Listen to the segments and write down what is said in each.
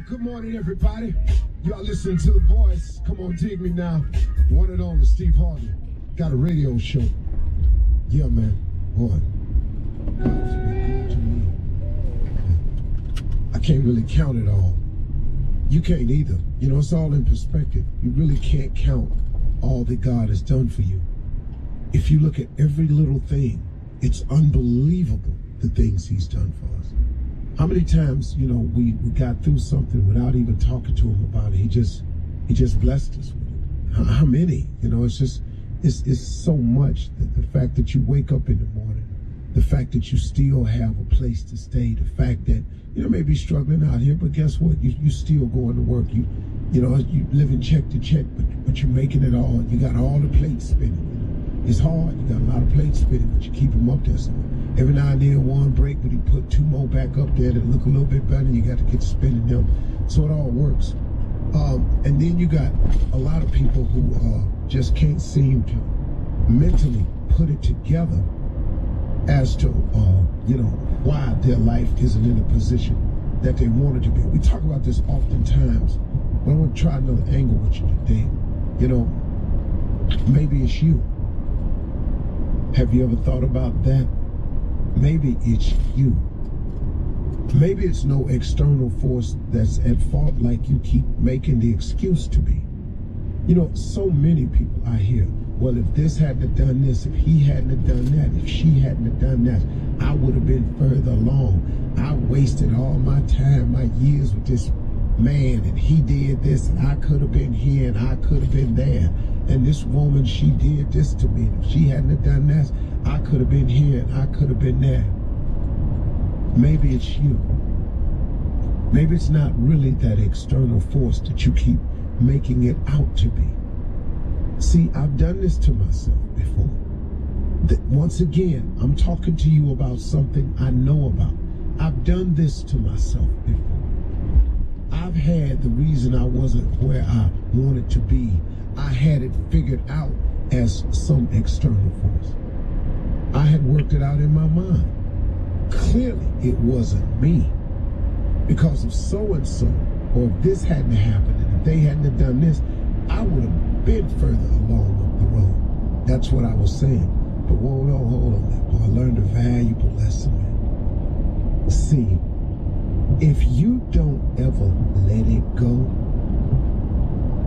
Good morning, everybody. Y'all listening to The Voice. Come on, dig me now. One and only Steve Harvey. Got a radio show. Yeah, man. Boy, God's been good to me. I can't really count it all. You can't either. You know, it's all in perspective. You really can't count all that God has done for you. If you look at every little thing, it's unbelievable the things he's done for us. How many times, you know, we got through something without even talking to him about it? He just blessed us with it. How many? You know, it's so much that the fact that you wake up in the morning, the fact that you still have a place to stay, the fact that, you know, maybe struggling out here, but guess what? You still going to work. You know, you living check to check, but you're making it all. You got all the plates spinning. You know, it's hard. You got a lot of plates spinning, but you keep them up there somewhere. Every now and then one break, but he put two more back up there that look a little bit better. You got to get spinning them, so it all works. And then you got a lot of people who just can't seem to mentally put it together as to you know, why their life isn't in a position that they wanted to be. We talk about this oftentimes, but I want to try another angle with you today. You know, maybe it's you. Have you ever thought about that? Maybe it's you. Maybe it's no external force that's at fault like you keep making the excuse to be. You know, so many people I hear, well, if this hadn't have done this, if he hadn't have done that, if she hadn't have done that, I would have been further along. I wasted all my time, my years with this man, and he did this, and I could have been here, and I could have been there. And this woman, she did this to me. And if she hadn't have done this, I could have been here, and I could have been there. Maybe it's you. Maybe it's not really that external force that you keep making it out to be. See, I've done this to myself before. Once again, I'm talking to you about something I know about. I've done this to myself before. I've had the reason I wasn't where I wanted to be. I had it figured out as some external force. I had worked it out in my mind. Clearly, it wasn't me. Because if so-and-so, or if this hadn't happened, and if they hadn't have done this, I would have been further along up the road. That's what I was saying. But hold on, man. Boy, I learned a valuable lesson, man. See, if you don't ever let it go,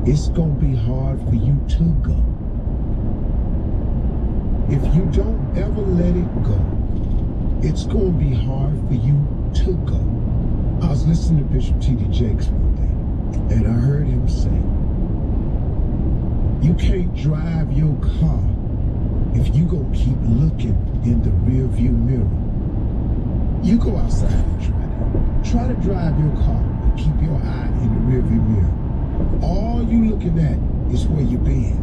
it's going to be hard for you to go. If you don't ever let it go, it's going to be hard for you to go. I was listening to Bishop T.D. Jakes one day, and I heard him say, you can't drive your car if you going to keep looking in the rear view mirror. You go outside and try that. Try to drive your car and keep your eye in the rear view mirror. All you looking at is where you've been.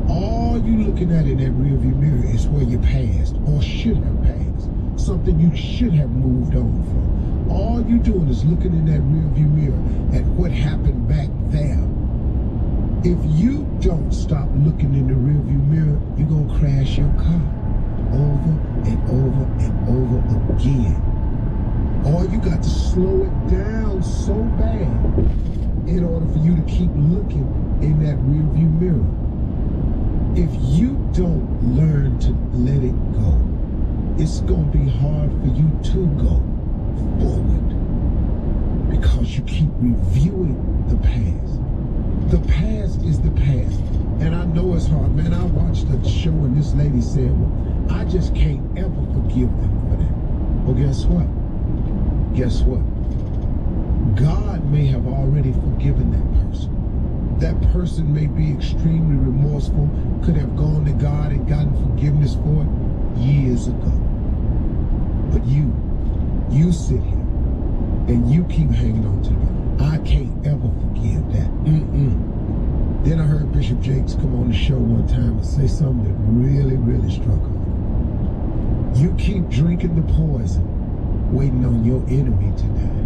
All you looking at in that rear view mirror is where you passed or should have passed. Something you should have moved on from. All you doing is looking in that rear view mirror at what happened back there. If you don't stop looking in the rear view mirror, you're going to crash your car over and over and over again. Or you got to slow it down so bad in order for you to keep looking in that rear view mirror. If you don't learn to let it go, it's going to be hard for you to go forward because you keep reviewing the past. The past is the past. And I know it's hard. Man, I watched the show and this lady said, well, I just can't ever forgive them for that. Well, guess what? Guess what? God may have already forgiven that person. That person may be extremely remorseful, could have gone to God and gotten forgiveness for it years ago. But you sit here and you keep hanging on to it. I can't ever forgive that. Then I heard Bishop Jakes come on the show one time and say something that really, really struck home. You keep drinking the poison, waiting on your enemy to die.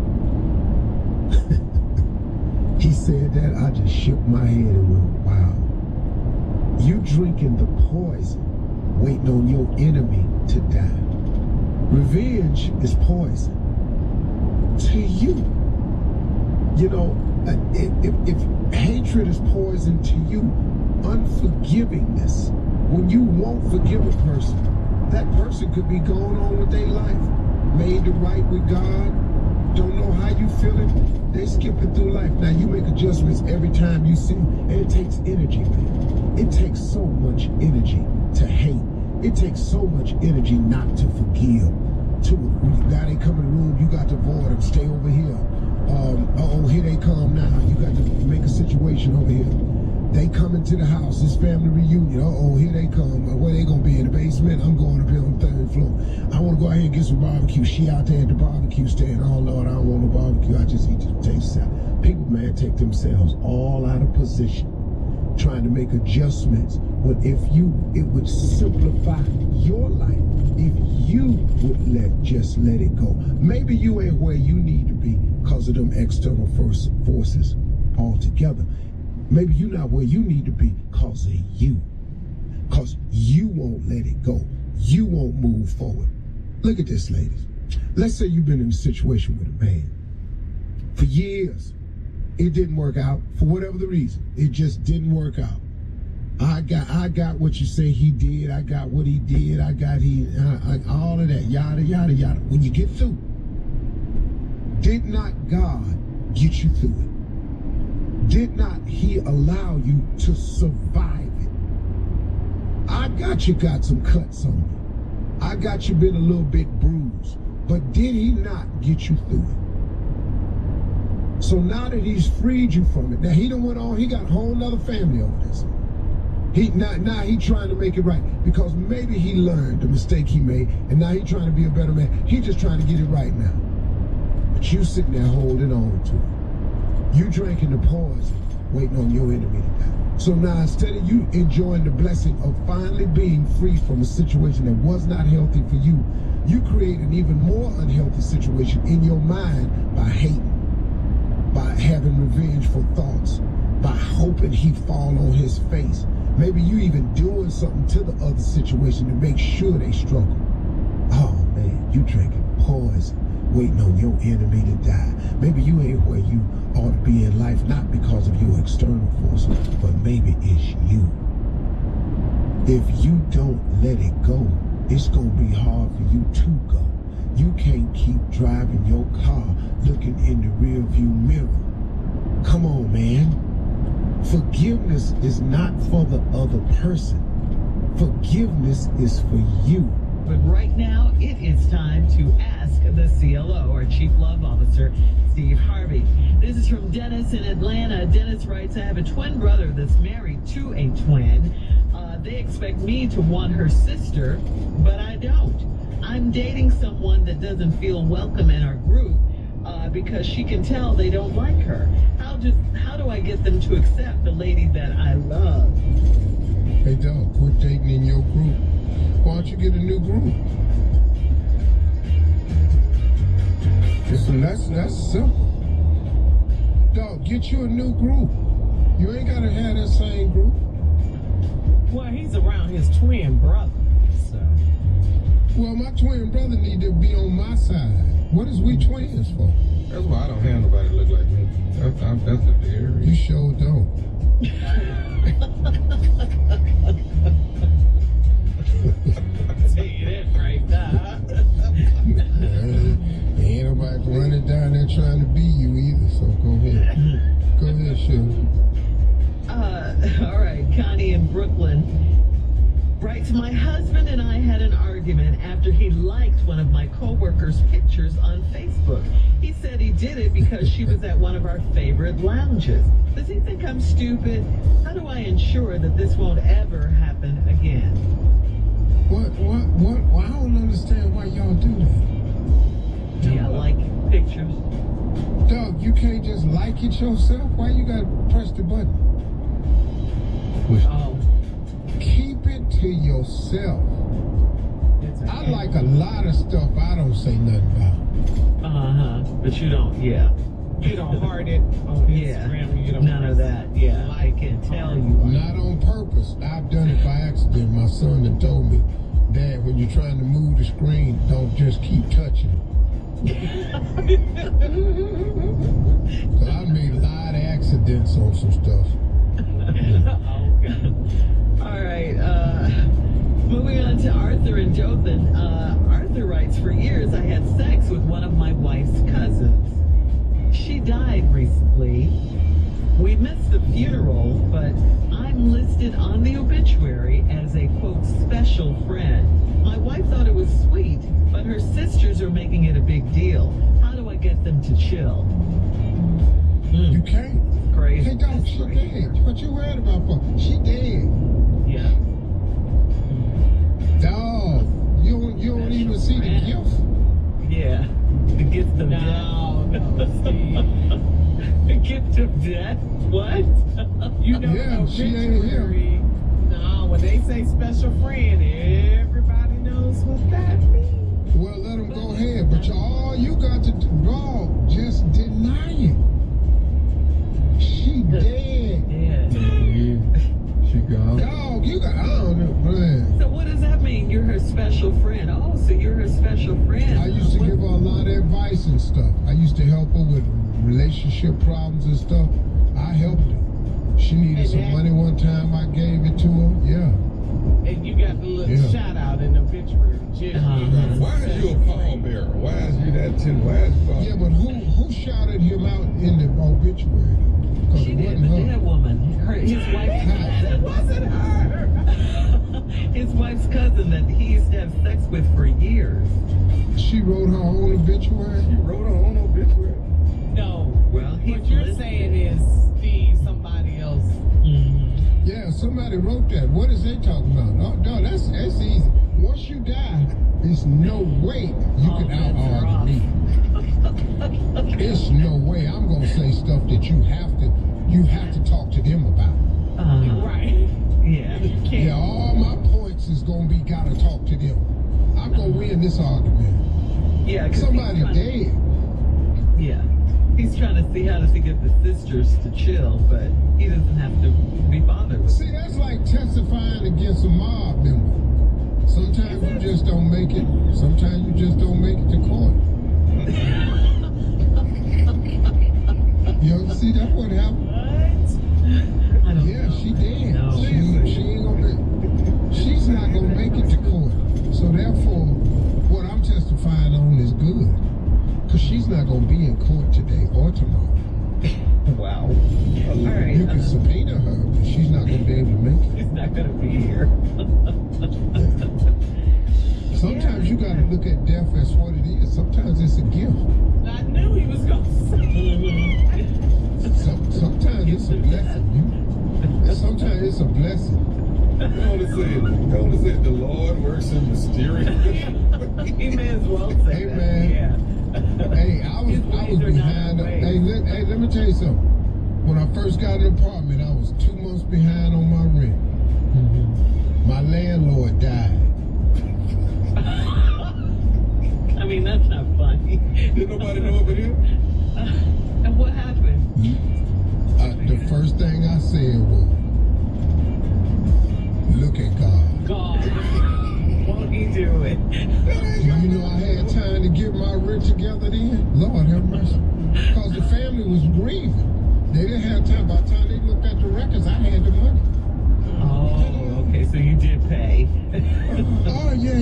He said that, I just shook my head and went, wow. You drinking the poison, waiting on your enemy to die. Revenge is poison to you. You know, if hatred is poison to you, unforgivingness, when you won't forgive a person, that person could be going on with their life, made to right with God, don't know how you feeling, they skipping through life. Now you make adjustments every time you see them, and it takes energy, man. It takes so much energy to hate. It takes so much energy not to forgive. Now they come in the room, you got to avoid them, stay over here. Uh-oh, here they come now. You got to make a situation over here. They come into the house, it's family reunion. Uh-oh, here they come. Where they gonna be? In the basement? I'm going up here on the 3rd floor. I wanna go out here and get some barbecue. She out there at the barbecue stand. Oh Lord, I don't want no barbecue. I just eat the taste salad. People, man, take themselves all out of position, trying to make adjustments. But it would simplify your life if you would just let it go. Maybe you ain't where you need to be because of them external forces altogether. Maybe you're not where you need to be because of you. Because you won't let it go. You won't move forward. Look at this, ladies. Let's say you've been in a situation with a man for years. It didn't work out for whatever the reason. It just didn't work out. I got what you say he did. I got what he did. I got all of that. Yada, yada, yada. When you get through, did not God get you through it? Did not he allow you to survive it? I got you got some cuts on you. I got you been a little bit bruised. But did he not get you through it? So now that he's freed you from it, now he done went on, he got a whole nother family over this. Now he trying to make it right because maybe he learned the mistake he made and now he trying to be a better man. He just trying to get it right now. But you sitting there holding on to it. You drinking the poison, waiting on your enemy to die. So now instead of you enjoying the blessing of finally being free from a situation that was not healthy for you, you create an even more unhealthy situation in your mind by hating, by having revengeful thoughts, by hoping he fall on his face. Maybe you even doing something to the other situation to make sure they struggle. Oh man, you drinking poison, waiting on your enemy to die. Maybe you ain't where you ought to be in life, not because of your external forces, but maybe it's you. If you don't let it go, it's gonna be hard for you to go. You can't keep driving your car looking in the rear view mirror. Come on, man. Forgiveness is not for the other person. Forgiveness is for you. But right now, it is time to ask the CLO, or Chief Love Officer, Steve Harvey. This is from Dennis in Atlanta. Dennis writes, I have a twin brother that's married to a twin. They expect me to want her sister, but I don't. I'm dating someone that doesn't feel welcome in our group because she can tell they don't like her. How do I get them to accept the lady that I love? Hey, dog, quit dating in your group. Why don't you get a new group? Listen, that's simple. Dog, get you a new group. You ain't gotta have that same group. Well, he's around his twin brother, so. Well, my twin brother need to be on my side. What is we twins for? That's why I don't have nobody look like me. That's a dare. You sure don't. Say it right now. Ain't nobody running down there trying to be you either, so go ahead. Go ahead, Shirley. All right, Connie in Brooklyn writes, my husband and I had an argument after he liked one of my coworkers' pictures on Facebook. He said he did it because she was at one of our favorite lounges. Does he think I'm stupid? How do I ensure that this won't ever happen again? What? Well, I don't understand why y'all do that. Yeah, like pictures. Doug, you can't just like it yourself? Why you gotta press the button? Oh. Keep it to yourself. I like a lot of stuff I don't say nothing about. But you don't, yeah. You don't heart it on Instagram. You don't none of that, yeah. I can tell you. Not on purpose. I've done it by accident. My son had told me, Dad, when you're trying to move the screen, don't just keep touching it. So I made a lot of accidents on some stuff. Oh, God. All right. Moving on to Arthur and Dothan. Arthur writes, for years I had sex with one of my wife's cousins. She died recently. We missed the funeral, but I'm listed on the obituary as a, quote, special friend. My wife thought it was sweet, but her sisters are making it a big deal. How do I get them to chill? You can't. Crazy. Hey, dog, she dead. What you worried about for? She dead. Yeah. Dog, you don't even see the gift. Yeah. The gift of No, Steve. death. The gift of death? What? You know, Yeah, the she ain't here. obituary. No, when they say special friend, everybody knows what that means. Well, let them go ahead. But all you got to do, dog, just deny it. She dead. Yeah. She gone. Dog, you got, I don't know, man. So what does that mean? You're her special friend. Oh, so you're her special friend. I used to give her a lot of advice and stuff. I used to help her with relationship problems and stuff. I helped her. She needed some money one time. I gave it to her. Yeah. And you got the little shout out in the obituary. Why is you a pallbearer? Why is you that tin? Why is you Yeah, but who shouted him out in the obituary? Because She it did, wasn't the her. dead woman. His wife's It wasn't her. his wife's cousin that he used to have sex with for years. She wrote her own obituary. You wrote her own obituary. No. Well, he's What you're listed. saying is Steve, somebody else. Mhm. Yeah, somebody wrote that. What is they talking about? No, that's easy. Once you die, there's no way you All can bets are out-argue me. There's no way I'm gonna say stuff that you have to talk to them about. Right. Yeah. You can't. Yeah, all my points is gonna be gotta talk to them. I'm gonna win this argument. Yeah. 'Cause Somebody he's trying to- dead. Yeah. He's trying to see how to get the sisters to chill, but he doesn't have to be bothered with See, that's like testifying against a mob member. Sometimes you just don't make it. Sometimes you just don't make it to court. You ever see that? What happened? I don't Yeah, know. she dead. No. She ain't gonna make. She's not gonna make it to court. So therefore, what I'm testifying on is good, cause she's not gonna be in court today or tomorrow. Wow. All right. You can subpoena her, but she's not gonna be able to make it. He's not going to be here. Sometimes you gotta look at death as what it is. Sometimes it's a gift. I knew he was going to say. Sometimes it's a blessing. Sometimes it's a blessing. You only said the Lord works in mysterious. He may as well say Hey, that. man. Yeah. Hey, I was His ways are not behind. our ways. Hey, let me tell you something. When I first got an apartment, I was 2 months behind on my rent. My landlord died. I mean, that's not funny. Did nobody know but him? And what happened? The first thing I said was, "Look at God." God. Won't he do it? Do you know I had time to get my rent together then? Lord have mercy. Because the family was grieving. They didn't have time. By the time they looked at the records, I had the money. Oh, okay, so you did pay. Oh, yeah.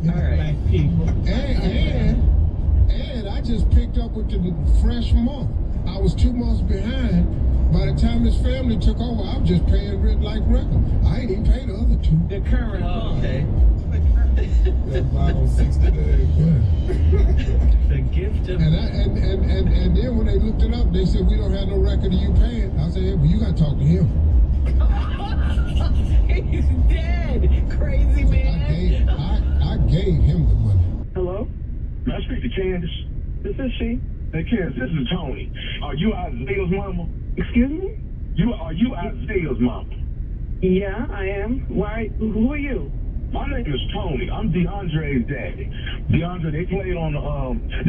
All right. Black people. And I just picked up with the fresh month. I was 2 months behind. By the time this family took over, I was just paying rent like regular. I ain't even paid the other 2. The current Oh, okay. That's 5 on 60 days. Yeah. The gift of... And then when they looked it up, they said, we don't have no record of you paying. I said, yeah, well, you got to talk to him. He's dead. Crazy man. I gave him the money. Hello? May I speak to Candace? This is she. Hey, Candace, this is Tony. Are you Isaiah's mama? Excuse me? Are you Isaiah's mama? Yeah, I am. Why? Who are you? My name is Tony. I'm DeAndre's daddy. DeAndre, they played on the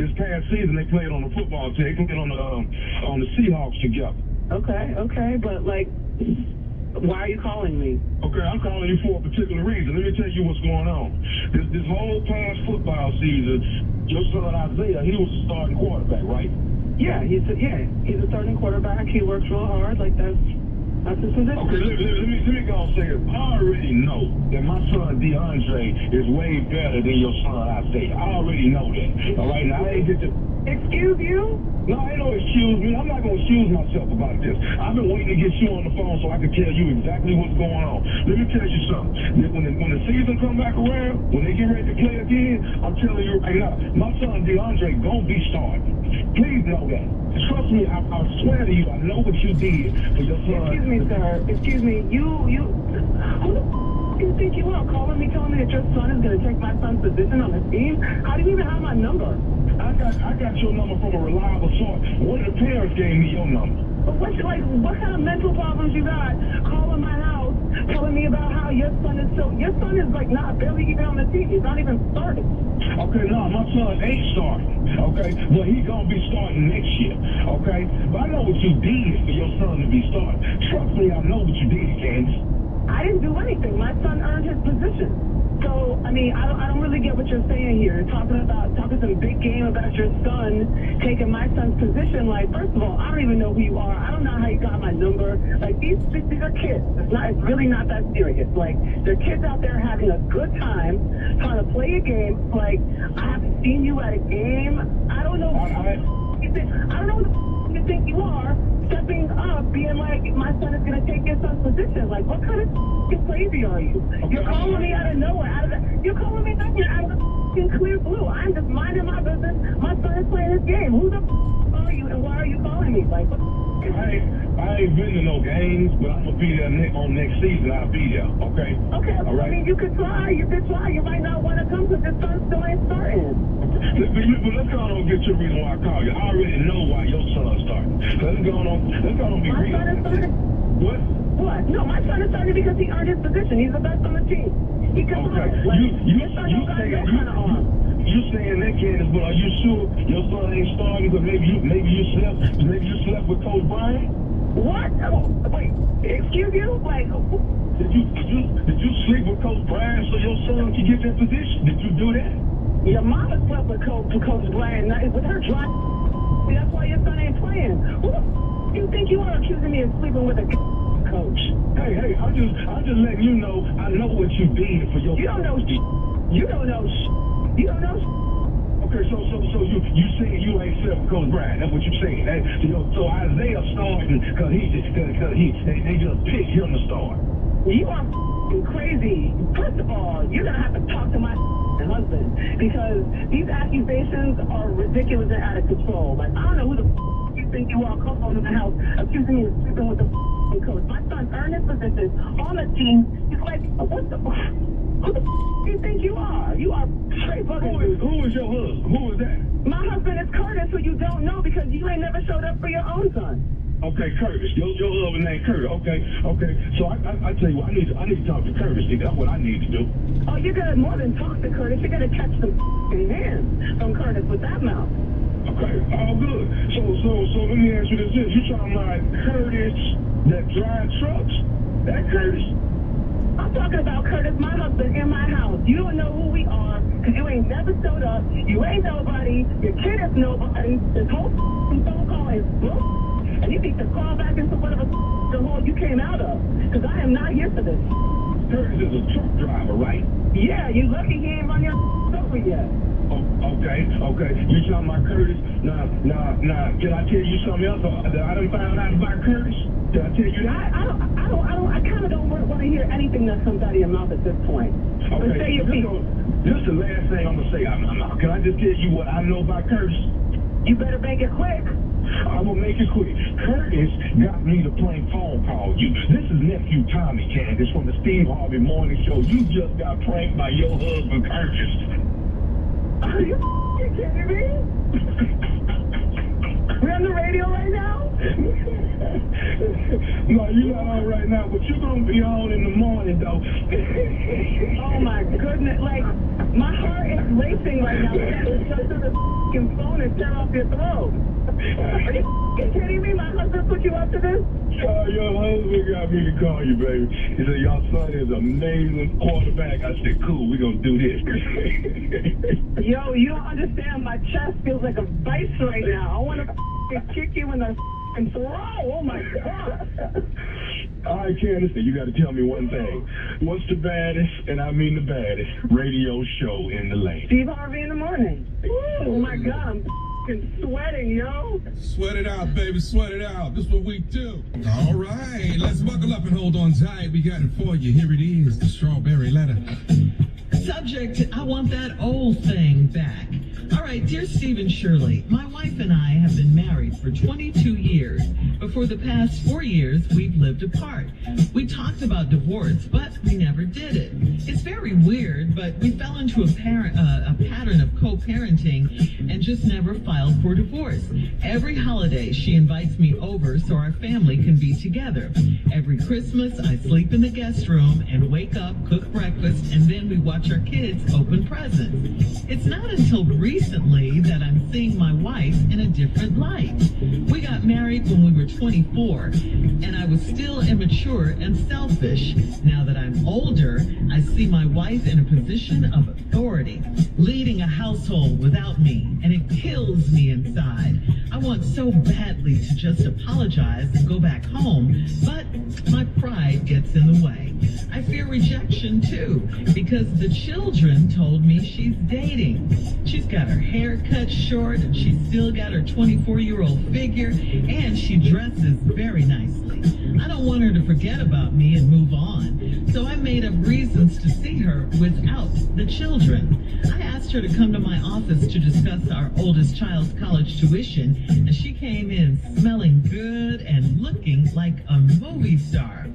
this past season. They played on the football team. They played on the Seahawks together. Okay, but like, Why are you calling me? Okay, I'm calling you for a particular reason. Let me tell you what's going on. This whole past football season, your son Isaiah, he was the starting quarterback, right? Yeah, he's a starting quarterback. He works real hard. Like that's his position. Okay, let me go and say it. I already know that my son DeAndre is way better than your son Isaiah. I already know that. All right, now I ain't get to. Excuse you? No, ain't no excuse me. I'm not going to excuse myself about this. I've been waiting to get you on the phone so I can tell you exactly what's going on. Let me tell you something. When the season come back around, when they get ready to play again, I'm telling you right now, my son DeAndre gonna be starting. Please know that. Trust me, I swear to you, I know what you did for your son. Excuse me, sir. Excuse me. You who the do you think you are calling me, telling me that your son is going to take my son's position on the team? How do you even have my number? I got your number from a reliable source. One of the parents gave me your number. But what kind of mental problems you got calling my house, telling me about how your son is like not barely even on the team. He's not even starting. Okay, no, my son ain't starting. Okay, well he gonna be starting next year. Okay, but I know what you did for your son to be starting. Trust me, I know what you did, Candace. I didn't do anything. My son earned his position. So, I mean, I don't really get what you're saying here. Talking some big game about your son taking my son's position. Like, first of all, I don't even know who you are. I don't know how you got my number. Like, these are kids. It's really not that serious. Like, they're kids out there having a good time, trying to play a game. Like, I haven't seen you at a game. I don't know. I don't know who you think you are. Stepping up, being like, my son is going to take your son's position. Like, what kind of crazy are you? You're calling me out of nowhere. You're calling me out of the clear blue. I'm just minding my business. My son is playing his game. Who the are you and why are you calling me? Like, what I ain't been to no games, but I'm going to be there on next season. I'll be there, okay? Okay, all right. I mean, you could try. You might not want to come because your son still ain't starting. But let's go on and get to the reason why I called you. I already know why your son's starting. Let's go on and be real. My son is starting? What? What? No, my son is starting because he earned his position. He's the best on the team. He can okay. Like, your son don't got no kind of arm. You saying that, Candace, but are you sure your son ain't starting? Because maybe you slept with Coach Brian? What? Oh, wait, excuse you? Like, did you sleep with Coach Brian so your son could get that position? Did you do that? Your mama slept with Coach Brian with her dry. That's why your son ain't playing. Who the you think you are accusing me of sleeping with a coach? Hey, I'm just letting you know I know what you did for your. You don't know. You don't know. You don't know. Okay, so you saying you ain't slept with Coach Brian? That's what you saying? So Isaiah starting because they just picked him to start. You are crazy. First of all, you're gonna have to talk to my husband because these accusations are ridiculous and out of control. Like, I don't know who the you think you are calling in the house accusing me of sleeping with the coach. My son earned his position on the team. He's like, what the? Who the do you think you are? You are straight bugging. Who is your husband? Who is that? My husband is Curtis, who you don't know because you ain't never showed up for your own son. Okay, Curtis. Your husband named Curtis. Okay. So I tell you what, I need to talk to Curtis. That's what I need to do. Oh, you're gonna more than talk to Curtis. You're gonna catch some hands from Curtis with that mouth. Okay, all good. So let me ask you this: you talking about Curtis that drives trucks? That Curtis? I'm talking about Curtis, my husband, in my house. You don't know who we are because you ain't never showed up. You ain't nobody. Your kid is nobody. This whole phone call is book. And you need to crawl back into whatever the hole you came out of. Because I am not here for this. Curtis is a truck driver, right? Yeah, you lucky he ain't run your over yet. Okay. You talking about Curtis? Now, can I tell you something else that I done found out about Curtis? Did I tell you that? I kind of don't want to hear anything that comes out of your mouth at this point. Okay. But say your piece. This is the last thing I'm going to say out of my mouth. Can I just tell you what I know about Curtis? You better make it quick. I'm going to make it quick. Curtis got me to play phone call you. This is nephew Tommy, Candace, from the Steve Harvey Morning Show. You just got pranked by your husband, Curtis. Are you kidding me? We're on the radio right now? No, you're not on right now, but you're going to be on in the morning, though. Oh, my goodness. Like, my heart is racing right now. It's just to the f***ing phone and turn off your throat. Are you f***ing kidding me? My husband put you up to this? Your husband got me to call you, baby. He said, your son is an amazing quarterback. I said, cool, we're going to do this. Yo, you don't understand. My chest feels like a vice right now. I want to f***ing kick you in the f***ing throat. Oh, my God. All right, Candace, you got to tell me one thing. What's the baddest, and I mean the baddest, radio show in the land? Steve Harvey in the morning. Oh, my God. I'm f***ing sweating, yo. Sweat it out, baby, sweat it out. This is what we do. All right, let's buckle up and hold on tight. We got it for you. Here it is, the strawberry letter. Subject, I want that old thing back. All right, dear Steve and Shirley, my wife and I have been married for 22 years, but for the past 4 years, we've lived apart. We talked about divorce, but we never did it. It's very weird, but we fell into a pattern of co-parenting and just never filed for divorce. Every holiday, she invites me over so our family can be together. Every Christmas, I sleep in the guest room and wake up, cook breakfast, and then we watch our kids open presents. It's not until recently that I'm seeing my wife in a different light. We got married when we were 24, and I was still immature and selfish. Now that I'm older, I see my wife in a position of authority, leading a household without me, and it kills me inside. I want so badly to just apologize and go back home, but my pride gets in the way. I fear rejection too, because the children told me she's dating. She's got her hair cut short, and she's still got her 24-year-old figure, and she dresses very nicely. I don't want her to forget about me and move on, so I made up reasons to see her without the children. I asked her to come to my office to discuss our oldest child's college tuition, and she came in smelling good and looking like a movie star.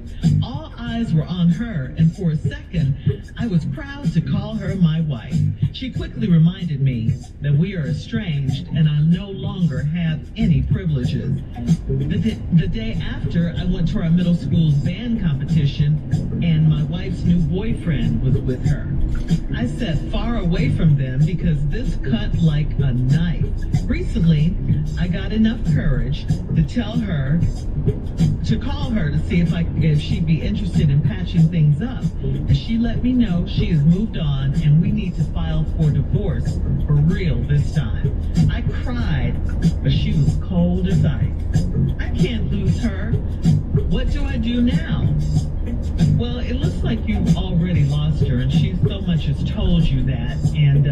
All eyes were on her, and for a second, I was proud to call her my wife. She quickly reminded me that we are estranged and I no longer have any privileges. The day after, I went to our middle school's band competition, and my wife's new boyfriend was with her. I sat far away from them because this cut like a knife. Recently, I got enough courage to call her to see if she'd be interested in patching things up. And she let me know she has moved on and we need to file for divorce for real this time. I cried, but she was cold as ice. I can't lose her. What do I do now? Well, it looks like you've already lost her, and she so much as told you that. And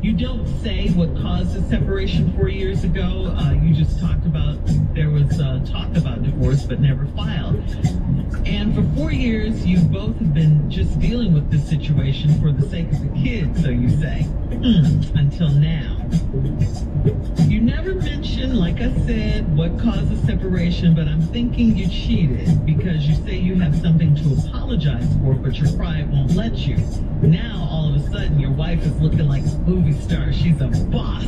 you don't say what caused the separation 4 years ago. You just talked about there was talk about divorce, but never filed. And for 4 years, you both have been just dealing with this situation for the sake of the kids, so you say. Until now. You never mentioned, like I said, what caused the separation, but I'm thinking you cheated because you say you have something to apologize for, but your pride won't let you. Now, all of a sudden, your wife is looking like a movie star. She's a boss,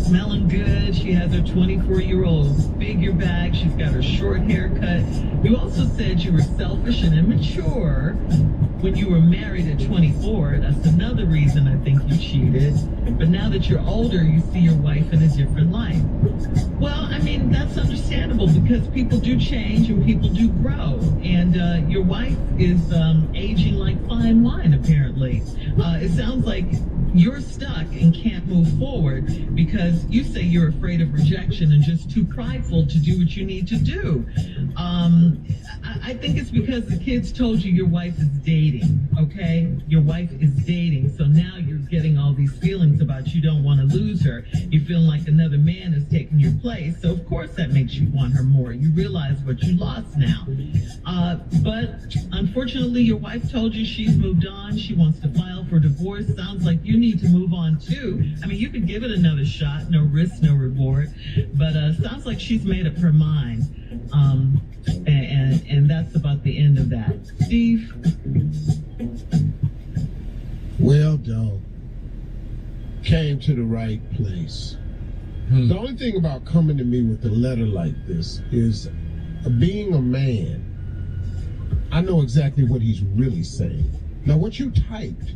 smelling good. She has her 24-year-old figure back. She's got her short haircut. You also said you were selfish and immature when you were married at 24. That's another reason I think you cheated. But now that you're older, you see your wife in a different light. Well, I mean, that's understandable because people do change and people do grow. And your wife is aging like fine wine, apparently. It sounds like you're stuck and can't move forward because you say you're afraid of rejection and just too prideful to do what you need to do. I think it's because the kids told you your wife is dating, okay? Your wife is dating, so now you're getting all these feelings about you don't want to lose her. You feel like another man is taking your place, so of course that makes you want her more. You realize what you lost now. But unfortunately, your wife told you she's moved on. She wants to file for divorce. Sounds like you need to move on too. I mean, you could give it another shot, no risk, no reward. But sounds like she's made up her mind. And that's about the end of that. Steve? Well, dog. Came to the right place. The only thing about coming to me with a letter like this is being a man, I know exactly what he's really saying. Now, what you typed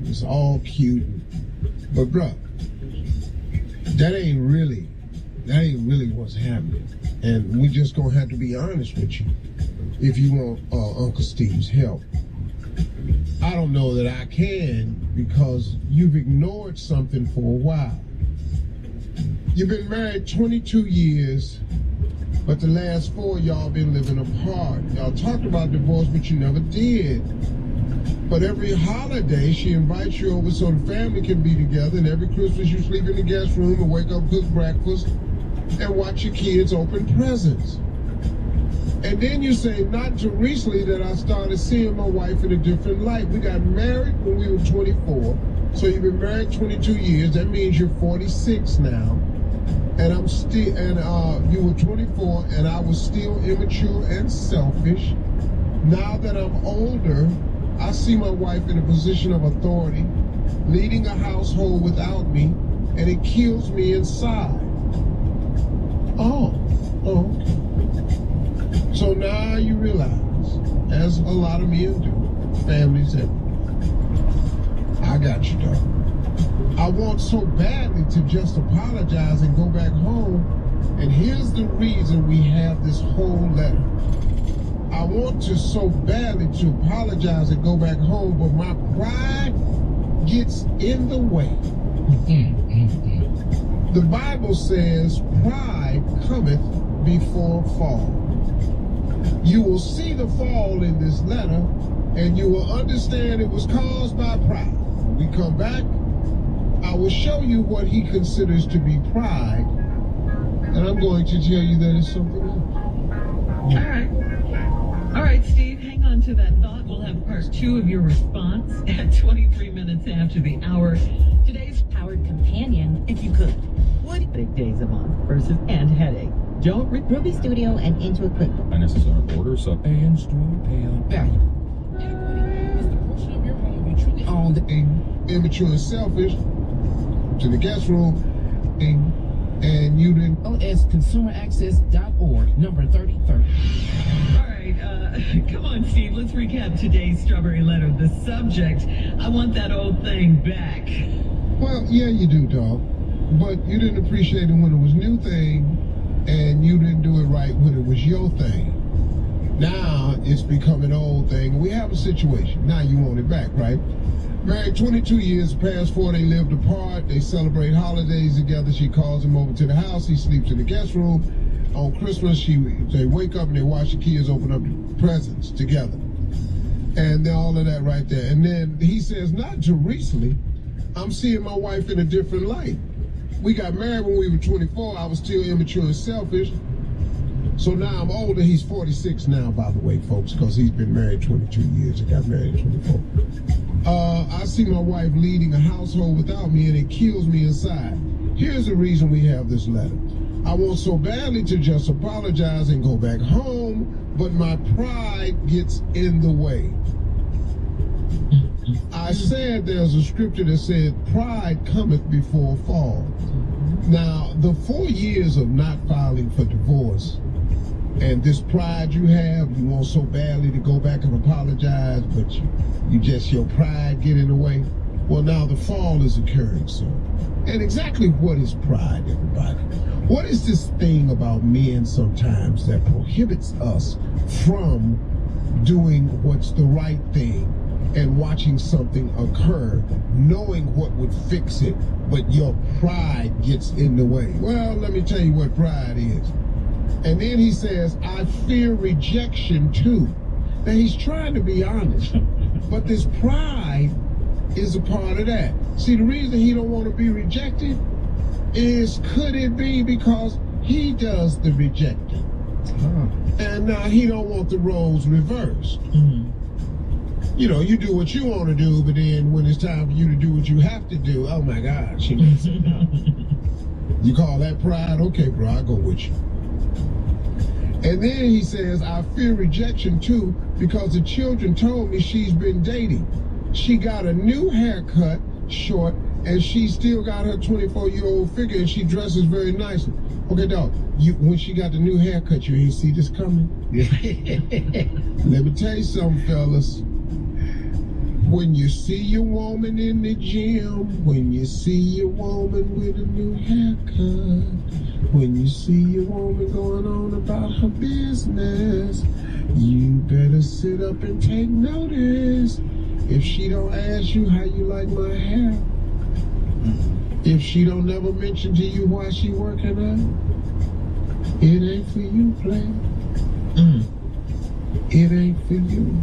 is all cute and But bruh, that ain't really what's happening. And we just gonna have to be honest with you if you want Uncle Steve's help. I don't know that I can, because you've ignored something for a while. You've been married 22 years, but the last 4 y'all been living apart. Y'all talked about divorce, but you never did. But every holiday, she invites you over so the family can be together, and every Christmas you sleep in the guest room and wake up, cook breakfast, and watch your kids open presents. And then you say, not too recently, that I started seeing my wife in a different light. We got married when we were 24, so you've been married 22 years. That means you're 46 now. And I'm still, and you were 24, and I was still immature and selfish. Now that I'm older, I see my wife in a position of authority, leading a household without me, and it kills me inside. Oh, okay. So now you realize, as a lot of men do, families everywhere. I got you, dog. I want so badly to just apologize and go back home, and here's the reason we have this whole letter. I want to so badly to apologize and go back home, but my pride gets in the way. The Bible says, pride cometh before fall. You will see the fall in this letter, and you will understand it was caused by pride. When we come back, I will show you what he considers to be pride, and I'm going to tell you that it's something else. All right, Steve, hang on to that thought. We'll have part 2 of your response at 23 minutes after the hour. Today's Powered companion, if you could. What? big days a month versus and headache. Don't Ruby Studio and Into a QuickBooks. Unnecessary orders of and store pay on value. Equity is the portion of your home you truly own. Immature and selfish to the guest room, and you didn't. OSConsumerAccess.org, number 3030. All right, come on, Steve. Let's recap today's strawberry letter. The subject: I want that old thing back. Well, yeah, you do, dog. But you didn't appreciate it when it was new thing, and you didn't do it right when it was your thing. Now it's become an old thing. We have a situation. Now you want it back, right? Married 22 years, past 4 they lived apart. They celebrate holidays together. She calls him over to the house. He sleeps in the guest room. On Christmas, they wake up and they watch the kids open up the presents together. And all of that right there. And then he says, not too recently, I'm seeing my wife in a different light. We got married when we were 24. I was still immature and selfish. So now I'm older. He's 46 now, by the way, folks, because he's been married 22 years and got married at 24. I see my wife leading a household without me, and it kills me inside. Here's the reason we have this letter. I want so badly to just apologize and go back home, but my pride gets in the way. I said there's a scripture that said, pride cometh before fall. Now, the 4 years of not filing for divorce, and this pride you have, you want so badly to go back and apologize, but you just, your pride get in the way. Well, now the fall is occurring, sir. And exactly what is pride, everybody? What is this thing about men sometimes that prohibits us from doing what's the right thing and watching something occur, knowing what would fix it, but your pride gets in the way? Well, let me tell you what pride is. And then he says, I fear rejection too. Now he's trying to be honest, but this pride is a part of that. See, the reason he don't want to be rejected is, could it be because he does the rejecting? And now he don't want the roles reversed. You know, you do what you want to do, but then when it's time for you to do what you have to do, oh my God, she makes it up. You call that pride? Okay, bro, I'll go with you. And then he says, I fear rejection too, because the children told me she's been dating. She got a new haircut, short, and she still got her 24-year-old figure, and she dresses very nicely. Okay, dog, when she got the new haircut, you ain't see this coming? Let me tell you something, fellas. When you see your woman in the gym, when you see your woman with a new haircut, when you see your woman going on about her business, you better sit up and take notice. If she don't ask you how you like my hair, if she don't never mention to you why she working out, it ain't for you, player. It ain't for you.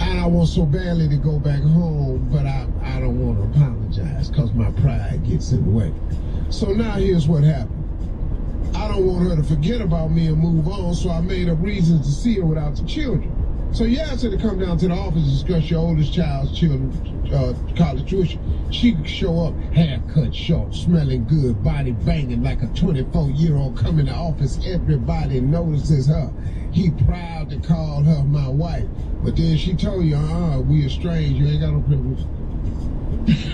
And I want so badly to go back home, but I don't want to apologize because my pride gets in the way. So now here's what happened. I don't want her to forget about me and move on, so I made up reasons to see her without the children. So you asked her to come down to the office to discuss your oldest child's college tuition. She could show up, haircut short, smelling good, body banging like a 24-year-old come in the office. Everybody notices her. He proud to call her my wife. But then she told you, we estranged. You ain't got no privilege.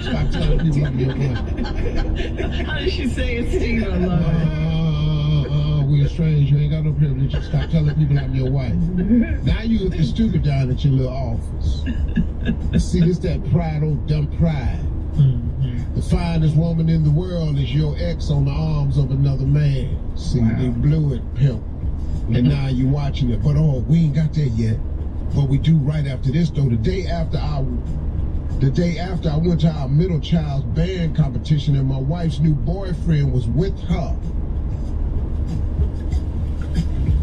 Stop telling people I'm your wife. How did she say it, Steve? I love it. We estranged. You ain't got no privilege. Stop telling people I'm your wife. Now you looking stupid down at your little office. See, this that pride, old dumb pride. The finest woman in the world is your ex on the arms of another man. See, they blew it, pimp. And now you watching it. But we ain't got there yet. But we do right after this, though. The day after I went to our middle child's band competition and my wife's new boyfriend was with her,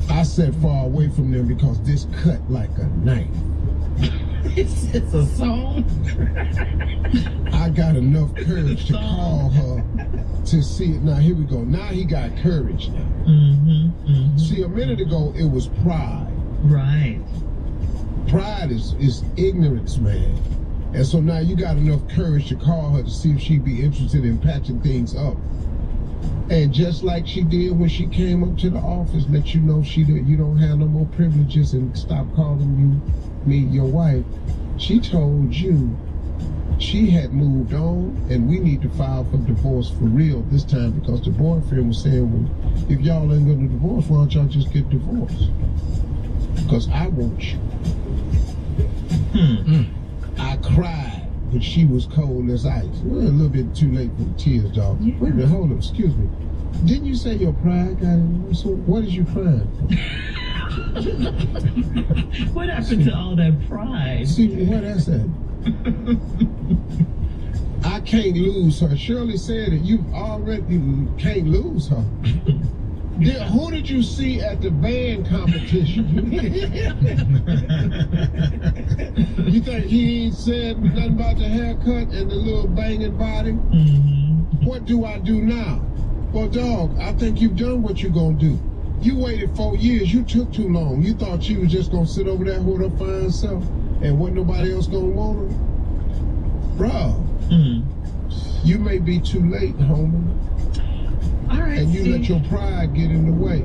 I sat far away from them because this cut like a knife. It's a song. I got enough courage to call her to see it. Now, here we go. Now he got courage now. See, a minute ago, it was pride. Right. Pride is ignorance, man. And so now you got enough courage to call her to see if she'd be interested in patching things up. And just like she did when she came up to the office, let you know you don't have no more privileges and stop calling me your wife, she told you she had moved on and we need to file for divorce for real this time because the boyfriend was saying, well, if y'all ain't going to divorce, why don't y'all just get divorced? Because I want you. I cried, but she was cold as ice. We're a little bit too late for the tears, dog. Yeah. Wait a minute, hold on, excuse me. Didn't you say your pride got in? So what is you crying for? What happened to all that pride? See, what that's at? I can't lose her. Shirley said that you already can't lose her. Who did you see at the band competition? You think he ain't said nothing about the haircut and the little banging body? What do I do now? Well, dog, I think you've done what you're gonna do. You waited 4 years. You took too long. You thought she was just gonna sit over there with her fine self and wasn't nobody else gonna want her? Bro, you may be too late, homie. All right, and you let your pride get in the way.